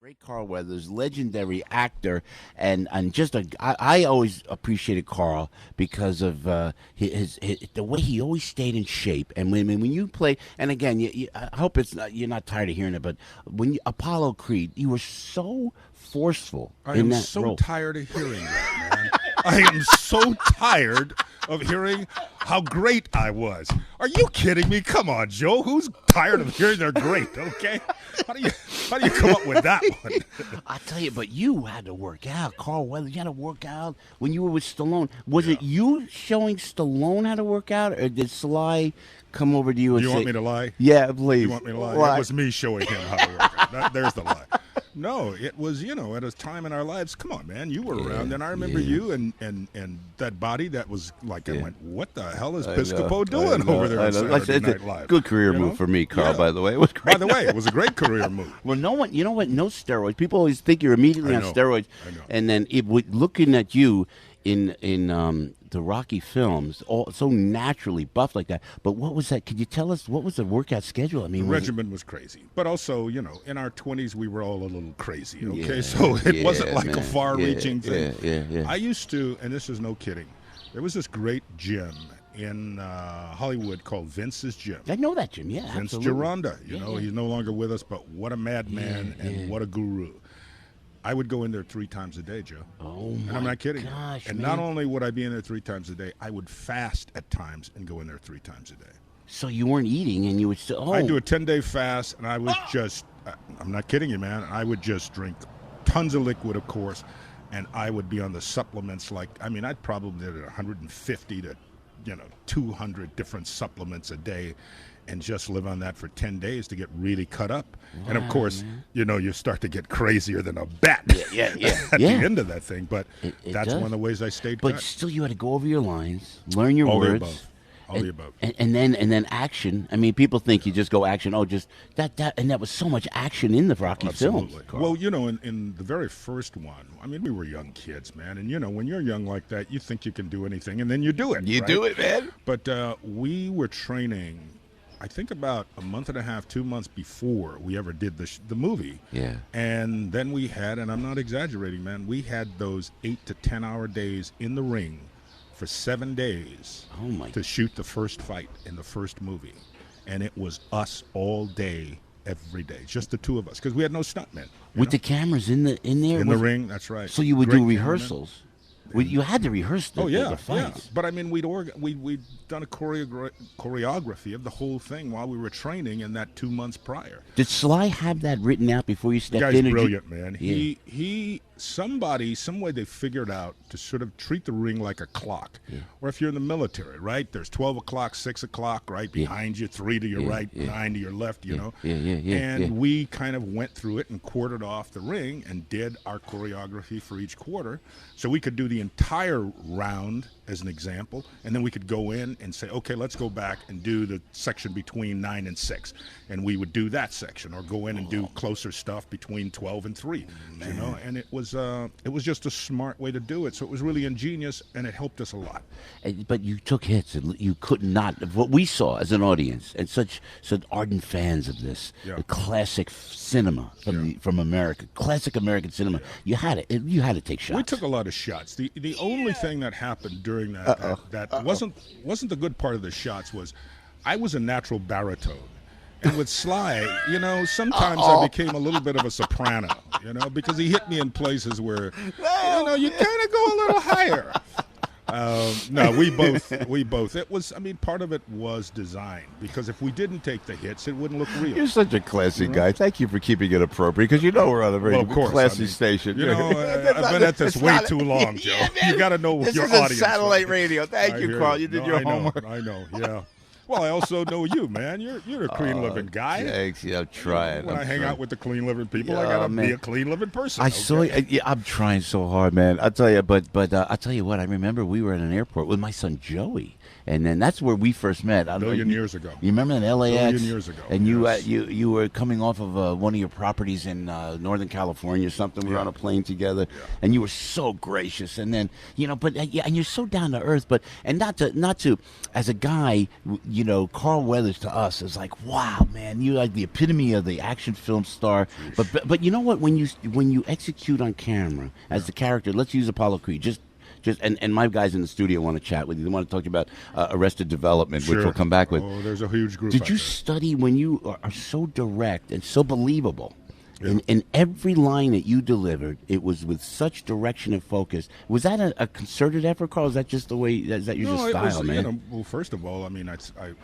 Great Carl Weathers, legendary actor, and just I always appreciated Carl because of his the way he always stayed in shape. And when you play, and again, I hope you're not tired of hearing it, but when Apollo Creed, you were so forceful I in am that so role. tired of hearing that, man. I am so tired of hearing how great I was. Are you kidding me? Come on, Joe. Who's tired of hearing they're great? Okay, how do you come up with that one? I tell you, but you had to work out, Carl Weathers. You had to work out when you were with Stallone. Was it you showing Stallone how to work out, or did Sly come over to you and Do you say, want me to lie? "Yeah, please"? You want me to lie? Why? It was me showing him how to work out. There's the lie. No, it was, at a time in our lives. Come on, man. You were around, and I remember you and that body that was like, I went, what the hell is Piscopo doing over there on Saturday Night Live? Good career move for me, Carl, by the way. It was great. By the way, it was a great career move. Well, no one, you know what? No steroids. People always think you're immediately on steroids. I know. And then looking at you in the Rocky films, all so naturally buff like that. But what was that? Could you tell us what was the workout schedule? I mean, The regimen was crazy. But also, in our 20s, we were all a little crazy, okay? Yeah, So it wasn't like man. a far-reaching thing. Yeah. I used to, and this is no kidding, there was this great gym in Hollywood called Vince's Gym. I know that, Jim. Yeah, Vince absolutely. Gironda. He's no longer with us, but what a madman and what a guru. I would go in there 3 times a day, Joe. Oh, and I'm not kidding. gosh, and man. not only would I be in there 3 times a day, I would fast at times and go in there 3 times a day. So you weren't eating, and you would still. Oh. I'd do a 10-day fast, and I was just, I'm not kidding you, man. I would just drink tons of liquid, of course, and I would be on the supplements I'd probably did 150 to, 200 different supplements a day and just live on that for 10 days to get really cut up. Wow, and, of course, man. You start to get crazier than a bat Yeah. at the end of that thing. But it that's does. one of the ways I stayed But cut. still, you had to go over your lines, learn your All the words. above. All the above. And then action. I mean, people think you just go action. Oh, just that, and that was so much action in the Rocky films. Absolutely. Carl. Well, in the very first one, we were young kids, man. And, when you're young like that, you think you can do anything, and then you do it. You right? do it, man. But we were training, I think about a month and a half, 2 months before we ever did the movie. Yeah. And then we had, and I'm not exaggerating, man, we had those 8 to 10 hour days in the ring for 7 days to shoot the first fight in the first movie. And it was us all day, every day, just the 2 of us, because we had no stuntmen. With the cameras in there? In the ring, that's right. So you would Great do cameraman. rehearsals? You had to rehearse the Yeah. fights. But we'd done a choreography of the whole thing while we were training in that 2 months prior. Did Sly have that written out before you The stepped guy's in? brilliant, man. Yeah. Some way they figured out to sort of treat the ring like a clock. Or if you're in the military, right? There's 12 o'clock, 6 o'clock, right behind you, 3 to your right, 9 to your left, know. And we kind of went through it and quartered off the ring and did our choreography for each quarter, so we could do the entire round as an example, and then we could go in and say, okay, let's go back and do the section between 9 and 6, and we would do that section, or go in and do closer stuff between 12 and 3, and it was just a smart way to do it. So it was really ingenious, and it helped us a lot. But you took hits, and you could not. What we saw as an audience, and such ardent fans of this, the classic cinema from America, classic American cinema. You had to take shots. We took a lot of shots. The only thing that happened during that wasn't the good part of the shots was I was a natural baritone. And with Sly, sometimes I became a little bit of a soprano, because he hit me in places where, you kind of go a little higher. No, we both. It was, part of it was designed, because if we didn't take the hits, it wouldn't look real. You're such a classy guy. Thank you for keeping it appropriate, because we're on a very classy station. I've been at this way too long, Joe. You got to know this your is audience. satellite radio. Thank you, Carl. You did your homework. I know, yeah. Well, I also know you, man. You're a clean-living guy. Thanks. Yeah, I'm trying. When I hang out with the clean-living people, I gotta be a clean-living person. I saw you. I'm trying so hard, man. I'll tell you, but I'll tell you what. I remember we were at an airport with my son Joey, and then that's where we first met. A billion years ago. You remember in LAX? A billion years ago. And yes. you were coming off of one of your properties in Northern California or something. We were on a plane together, and you were so gracious. And then but and you're so down to earth. But and not to as a guy, Carl Weathers to us is like, wow, man, you're like the epitome of the action film star. But you know what? When you execute on camera as the character, let's use Apollo Creed. Just and my guys in the studio want to chat with you. They want to talk to you about Arrested Development, which we'll come back with. Oh, there's a huge group. Did you study when you are so direct and so believable? In every line that you delivered, it was with such direction and focus. Was that a concerted effort, Carl? Is that just the way? Is that your style, man? Well, first of all, I mean, I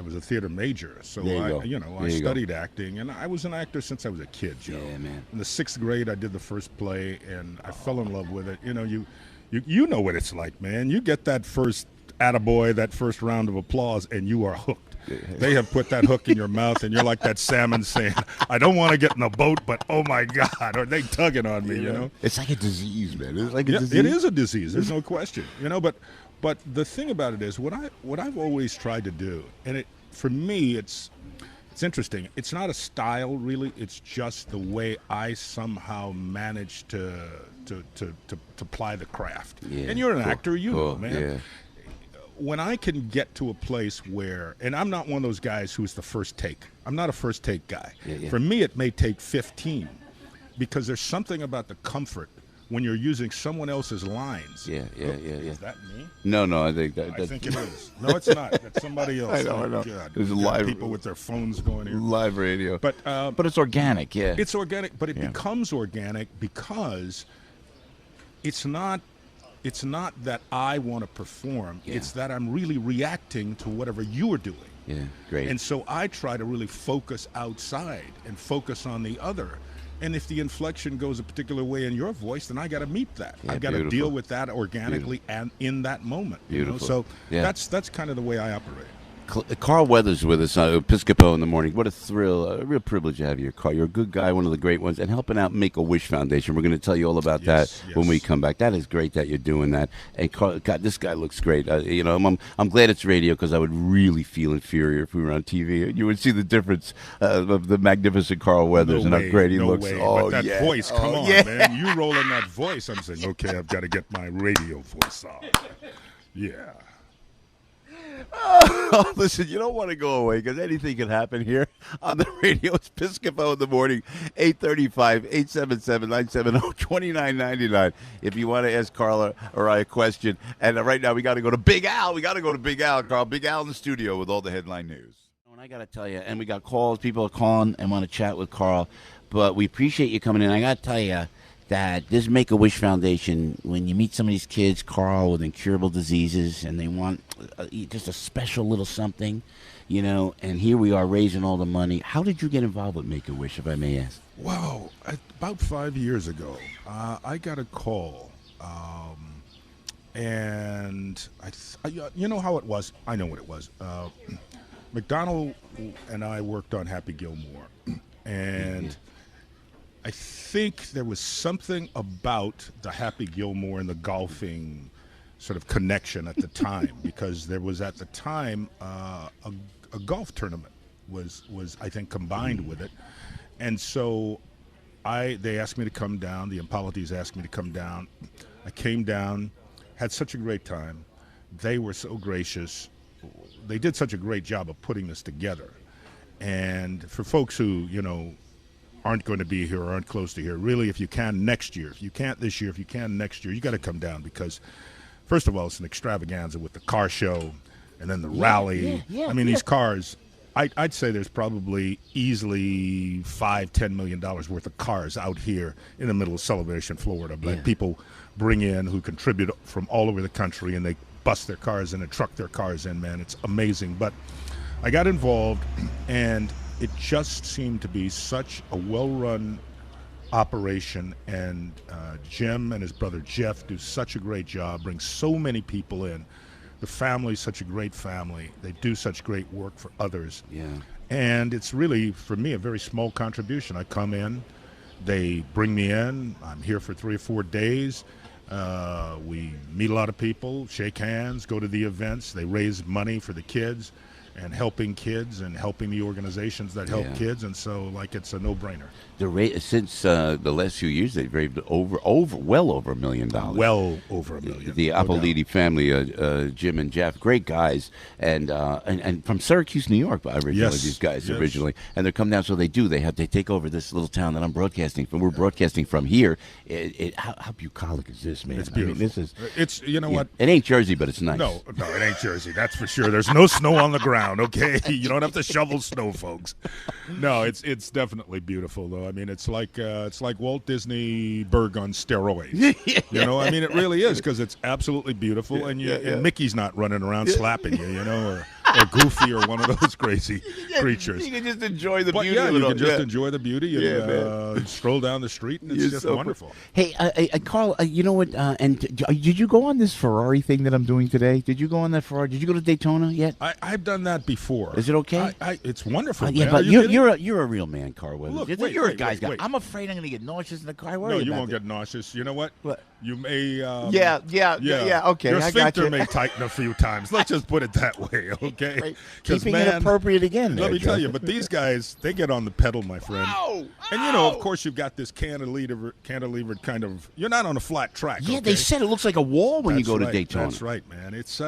was a theater major, so I studied acting, and I was an actor since I was a kid, Joe. Yeah, man. In the 6th grade, I did the first play, and I fell in love with it. You know what it's like, man. You get that first attaboy, that first round of applause, and you are hooked. They have put that hook in your mouth, and you're like that salmon saying, I don't want to get in the boat, but oh my God, are they tugging on me, It's like a disease, man. It's like a disease. It is a disease. There's no question, but the thing about it is what I've always tried to do, and for me, it's interesting. It's not a style, really. It's just the way I somehow manage to ply the craft. Yeah, and you're an actor, man. Yeah. When I can get to a place where, and I'm not one of those guys who's the first take. I'm not a first take guy. Yeah. For me, it may take 15 because there's something about the comfort when you're using someone else's lines. Yeah. Is that me? No, I think I think it is. No, it's not. That's somebody else. I know. God. There's live people with their phones going here. Live radio. But it's organic, yeah. It's organic, but it becomes organic because it's not that I want to perform. Yeah. It's that I'm really reacting to whatever you are doing. Yeah, great. And so I try to really focus outside and focus on the other. And if the inflection goes a particular way in your voice, then I got to meet that. Yeah, I've got to deal with that organically and in that moment. Beautiful. So that's kind of the way I operate. Carl Weathers with us, Piscopo in the morning. What a thrill, a real privilege to have you, Carl. You're a good guy, one of the great ones, and helping out Make-A-Wish Foundation. We're going to tell you all about that when we come back. That is great that you're doing that. And Carl, God, this guy looks great. I'm glad it's radio because I would really feel inferior if we were on TV. You would see the difference of the magnificent Carl Weathers and how great he looks. But that voice, come on, man. You roll in that voice. I'm saying, okay, I've got to get my radio voice on. Yeah. Oh, listen, you don't want to go away because anything can happen here on the radio. It's Piscopo in the morning, 835-877-970-2999. If you want to ask Carla or I a question. And right now we got to go to Big Al. Carl. Big Al in the studio with all the headline news. And I got to tell you, and we got calls. People are calling and want to chat with Carl. But we appreciate you coming in. I got to tell you that this Make-A-Wish Foundation, when you meet some of these kids, Carl, with incurable diseases, and they want just a special little something, and here we are raising all the money. How did you get involved with Make-A-Wish, if I may ask? Well, about 5 years ago, I got a call, and you know how it was. I know what it was. McDonald and I worked on Happy Gilmore, and I think there was something about the Happy Gilmore and the golfing sort of connection at the time because there was at the time a golf tournament was I think combined with it, and so they asked me to come down. The Impolites asked me to come down. I came down, had such a great time. They were so gracious. They did such a great job of putting this together, and for folks who aren't going to be here or aren't close to here, really, if you can next year, if you can't this year, if you can next year, you got to come down because, first of all, it's an extravaganza with the car show and then the rally. These cars, I'd say there's probably easily $5-10 million worth of cars out here in the middle of Celebration, Florida, that people bring in who contribute from all over the country, and they bust their cars in and truck their cars in, man. It's amazing. But I got involved, and it just seemed to be such a well-run operation, and Jim and his brother Jeff do such a great job, bring so many people in. The family's such a great family. They do such great work for others. Yeah. And it's really, for me, a very small contribution. I come in, they bring me in, I'm here for 3 or 4 days. We meet a lot of people, shake hands, go to the events. They raise money for the kids and helping kids and helping the organizations that help kids. And so, like, it's a no-brainer. Since the last few years, they've raised well over $1 million. Well over $1 million. The Apolliti family, Jim and Jeff, great guys, and from Syracuse, New York, originally these guys originally, and they're coming down. So they take over this little town that I'm broadcasting from. We're broadcasting from here. How bucolic is this, man? It's beautiful. I mean, it's what? It ain't Jersey, but it's nice. No, it ain't Jersey. That's for sure. There's no snow on the ground. Okay, you don't have to shovel snow, folks. No, it's definitely beautiful though. I mean, it's like Walt Disney Burg on steroids. You know, I mean, it really is, because it's absolutely beautiful, and Mickey's not running around slapping you, you know, or Goofy or one of those crazy creatures. You can just enjoy the beauty. Yeah, you can just enjoy the beauty and stroll down the street, and it's just wonderful. Hey, Carl, you know what? And did you go on this Ferrari thing that I'm doing today? Did you go on that Ferrari? Did you go to Daytona yet? I've done that before. Is it okay? It's wonderful. Yeah, but you're a real man, Carl. Look, you're a guy's guy. I'm afraid I'm going to get nauseous in the car. No, you won't get nauseous. You know what? What? You may. Okay. Your sphincter may tighten a few times. Let's just put it that way, okay? Keeping it appropriate again. Let me tell you, but these guys, they get on the pedal, my friend. And you know, of course, you've got this cantilevered kind of. You're not on a flat track. Yeah, okay? They said it looks like a wall when you go to Daytona. That's right, man. It's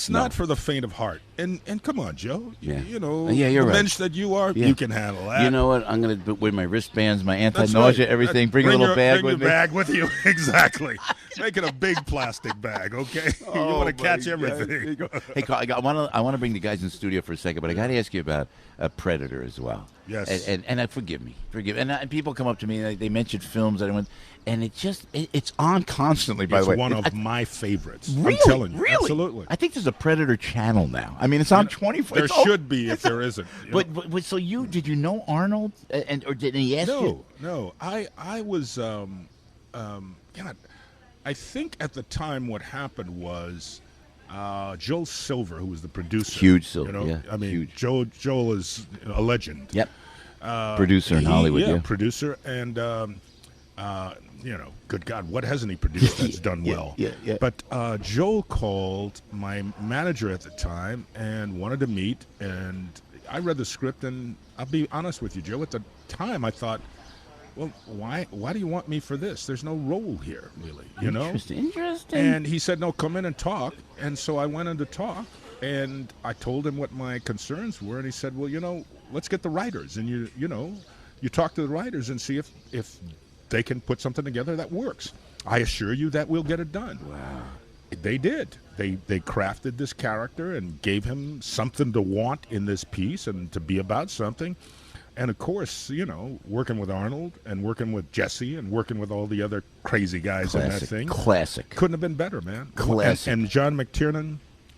not for the faint of heart. And come on, Joe. Yeah. You know, you're the right. bench that you are, you can handle that. You know what? I'm going to wear my wristbands, my anti-nausea, everything. Bring a little bag with me. Bring your bag with you. Exactly. Make it a big plastic bag, okay? You want to catch everything. Hey, Carl, I want to bring the guys in the studio for a second, but I got to ask you about Predator as well. Yes. And forgive me. And people come up to me, and they mention films that I went, and it's on constantly, by the way. It's one of my favorites. Really? I'm telling you. Really? Absolutely. I think there's a Predator channel now. I mean, it's on 24. There should be if there isn't. But so did you know Arnold, or did he ask you? No. I was, God, I think at the time what happened was Joel Silver, who was the producer. Huge Silver, you know? yeah. I mean, huge. Joel is a legend. Yep. Producer in Hollywood, yeah. Producer, and good God, what hasn't he produced that's done well? Yeah. But Joel called my manager at the time and wanted to meet, and I read the script, and I'll be honest with you, Joe, at the time I thought, well, why do you want me for this? There's no role here, really, you know? Interesting. And he said, no, come in and talk. And so I went in to talk, and I told him what my concerns were, and he said, well, let's get the writers, and you talk to the writers and see if they can put something together that works. I assure you that we'll get it done. Wow. They did. They crafted this character and gave him something to want in this piece and to be about something. And, of course, working with Arnold and working with Jesse and working with all the other crazy guys in that thing. Classic. Couldn't have been better, man. Classic. And John McTiernan,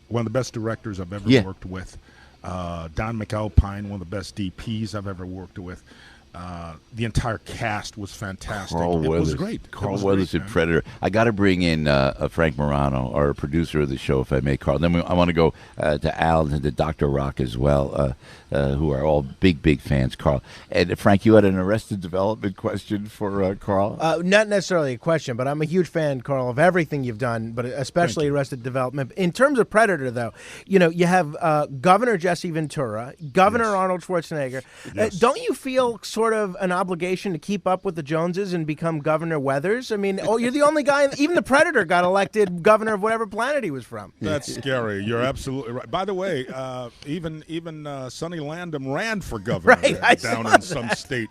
one of the best directors I've ever worked with. Don McAlpine, one of the best DPs I've ever worked with. The entire cast was fantastic. It was great. Carl Weathers in Predator. I got to bring in Frank Morano, our producer of the show, if I may, Carl. Then I want to go to Al and to Dr. Rock as well, who are all big fans, Carl. And Frank, you had an Arrested Development question for Carl? Not necessarily a question, but I'm a huge fan, Carl, of everything you've done, but especially Arrested Development. In terms of Predator, though, you have Governor Jesse Ventura, Governor Arnold Schwarzenegger. Yes. Don't you feel sort of an obligation to keep up with the Joneses and become Governor Weathers? I mean, you're the only guy, even the Predator got elected governor of whatever planet he was from. That's scary. You're absolutely right. By the way, even Sonny Landham ran for governor down in some state,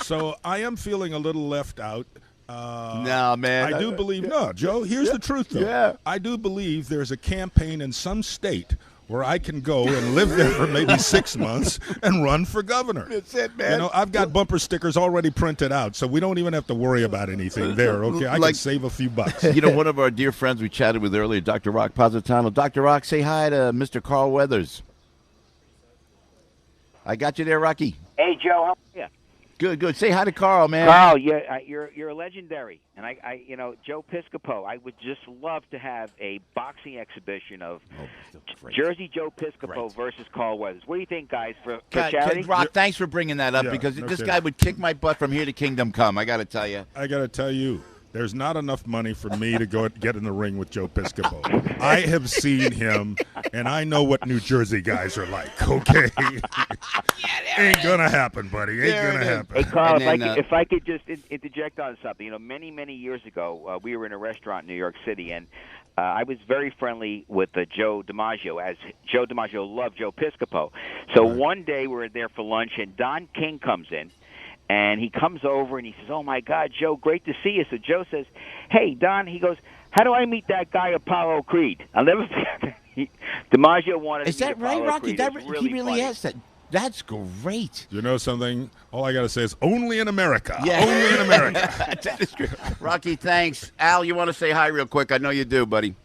So I am feeling a little left out. No, man. I do believe, Joe, here's the truth, though. Yeah. I do believe there's a campaign in some state where I can go and live there for maybe 6 months and run for governor. That's it, man. I've got bumper stickers already printed out, so we don't even have to worry about anything there, okay? I can save a few bucks. One of our dear friends we chatted with earlier, Dr. Rock Positano. Dr. Rock, say hi to Mr. Carl Weathers. I got you there, Rocky. Hey, Joe, how are you? Good. Say hi to Carl, man. Carl, you're legendary, and I Joe Piscopo. I would just love to have a boxing exhibition of Jersey Joe Piscopo versus Carl Weathers. What do you think, guys? For charity? Rock, thanks for bringing that up because this guy would kick my butt from here to Kingdom Come. I got to tell you. there's not enough money for me to go get in the ring with Joe Piscopo. I have seen him, and I know what New Jersey guys are like, okay? Ain't going to happen, buddy. Ain't going to happen. Hey, Carl, Then, if I could just interject on something. You know, many, many years ago, we were in a restaurant in New York City, and I was very friendly with Joe DiMaggio, as Joe DiMaggio loved Joe Piscopo. So one day we were there for lunch, and Don King comes in. And he comes over and he says, "Oh, my God, Joe, great to see you." So Joe says, "Hey, Don," he goes, "how do I meet that guy Apollo Creed?" I'll never forget. DiMaggio wanted Is to meet that right, Apollo Rocky? Creed. He really funny. asked that. That's great. You know something? All I got to say is only in America. Yeah. Only in America. That is great. Rocky, thanks. Al, you want to say hi real quick? I know you do, buddy.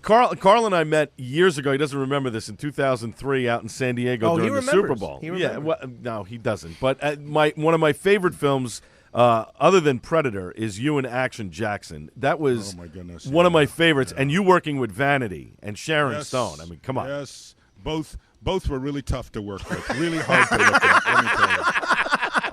Carl and I met years ago. He doesn't remember this, in 2003 out in San Diego during the Super Bowl. He remembers. No, he doesn't. But one of my favorite films, other than Predator, is You in Action Jackson. That was Oh, my goodness, one of yeah. my favorites. Yeah. And you working with Vanity and Sharon Yes. Stone. I mean, come on. Yes, both were really tough to work with, really hard to look at. Let me tell you.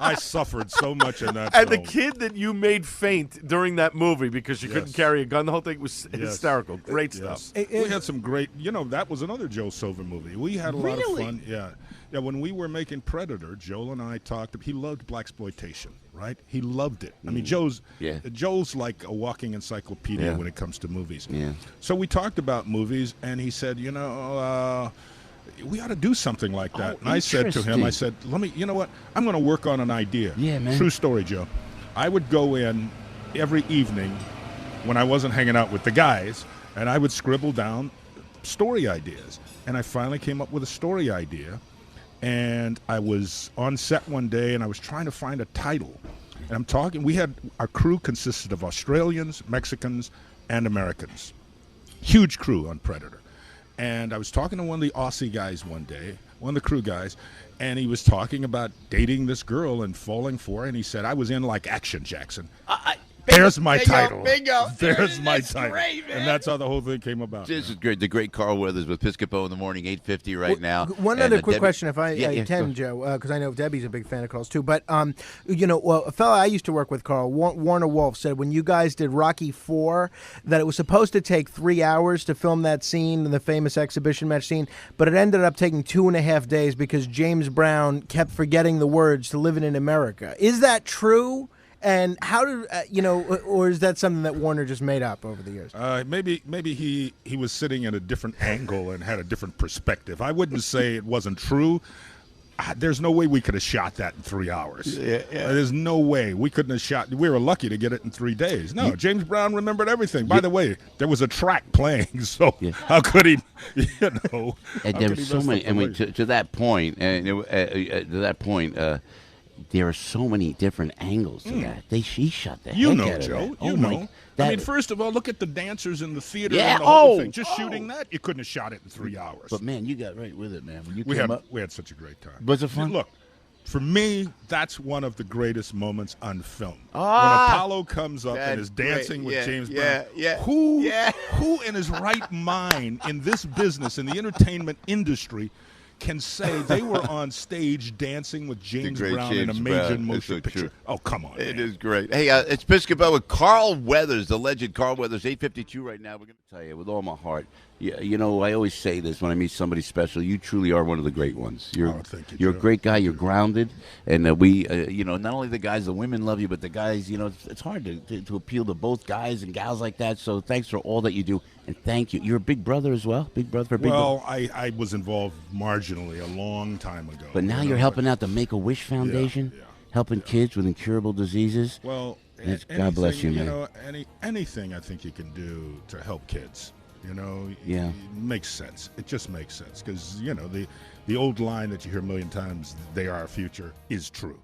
I suffered so much in that And film. the kid that you made faint during that movie because you couldn't Yes. carry a gun, the whole thing was Yes. hysterical. Great Yes. stuff. We had some great, that was another Joe Silver movie. We had a lot of Really? fun. Yeah. Yeah, when we were making Predator, Joel and I talked, he loved blaxploitation, right? He loved it. I mean, Joe's like a walking encyclopedia when it comes to movies. Yeah. So we talked about movies, and he said, we ought to do something like that. And I said to him, you know what? I'm going to work on an idea. Yeah, man. True story, Joe. I would go in every evening when I wasn't hanging out with the guys, and I would scribble down story ideas. And I finally came up with a story idea. And I was on set one day, and I was trying to find a title. And our crew consisted of Australians, Mexicans, and Americans. Huge crew on Predator. And I was talking to one of the Aussie guys one day, one of the crew guys, and he was talking about dating this girl and falling for her, and he said, "I was in like Action Jackson." There's my title. Bingo. There's my That's title. great, man. And that's how the whole thing came about. This is great. The great Carl Weathers with Piscopo in the morning, 8:50 right now. One And, other quick Debbie- question, if I can, Joe, because I know Debbie's a big fan of Carl's too. But a fella I used to work with, Carl, Warner Wolf, said when you guys did Rocky IV, that it was supposed to take 3 hours to film that scene, the famous exhibition match scene, but it ended up taking 2.5 days because James Brown kept forgetting the words to "Living in America." Is that true? And how did or is that something that Warner just made up over the years? Maybe he was sitting at a different angle and had a different perspective. I wouldn't say it wasn't true. There's no way we could have shot that in 3 hours. There's no way we couldn't have shot. We were lucky to get it in 3 days. No, James Brown remembered everything. By the way, there was a track playing, so how could he? And there were so many. I mean, to that point, there are so many different angles to that. He shot the heck out of Joe. that. You know. I mean, first of all, look at the dancers in the theater and the whole thing. Just shooting that, you couldn't have shot it in 3 hours. But man, you got right with it, man. When you we came had up, we had such a great time. Was it fun? Look, for me, that's one of the greatest moments on film. Ah, when Apollo comes up and is dancing with James Brown. Who in his right mind in this business, in the entertainment industry, can say they were on stage dancing with James Brown in a major motion picture? Oh, come on. It is great. Hey, it's Piscopo with Carl Weathers, the legend Carl Weathers, 8:52 right now. We're going to tell you with all my heart. I always say this when I meet somebody special. You truly are one of the great ones. Thank you, you're Joe. a great guy. You're grounded, and we, not only the guys, the women love you, but the guys, it's hard to appeal to both guys and gals like that. So thanks for all that you do, and thank you. You're a big brother as well, big brother for big. Well, I was involved marginally a long time ago. But now you're helping out the Make-A-Wish Foundation, helping kids with incurable diseases. Well, God bless you, man. Anything I think you can do to help kids. It makes sense. It just makes sense because the old line that you hear a million times, "They are our future," is true.